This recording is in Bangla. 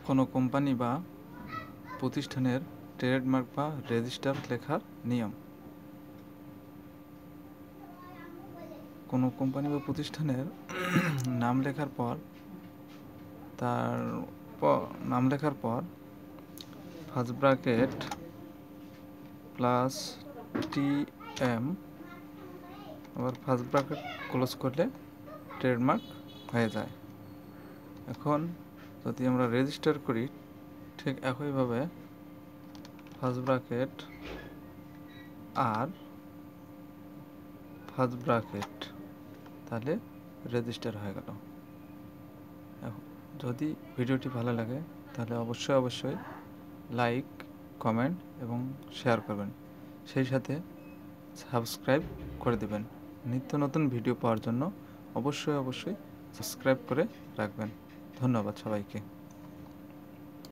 কোনো কোম্পানি বা প্রতিষ্ঠানের ট্রেডমার্ক বা রেজিস্টার লেখার নিয়ম। কোনো কোম্পানি বা প্রতিষ্ঠানের নাম লেখার পর নাম লেখার পর ফার্স্ট ব্র্যাকেট প্লাস TM আবার ফার্স্ট ব্র্যাকেট ক্লোজ করলে ট্রেডমার্ক হয়ে যায়। এখন যদি আমরা রেজিস্টার করি ঠিক একইভাবে ফার্স্ট ব্র্যাকেট আর ফার্স্ট ব্র্যাকেট, তাহলে রেজিস্টার হয়ে গেল। যদি ভিডিওটি ভালো লাগে তাহলে অবশ্যই লাইক, কমেন্ট এবং শেয়ার করবেন, সেই সাথে সাবস্ক্রাইব করে দেবেন। নিত্য নতুন ভিডিও পাওয়ার জন্য অবশ্যই সাবস্ক্রাইব করে রাখবেন। ধন্যবাদ সবাইকে।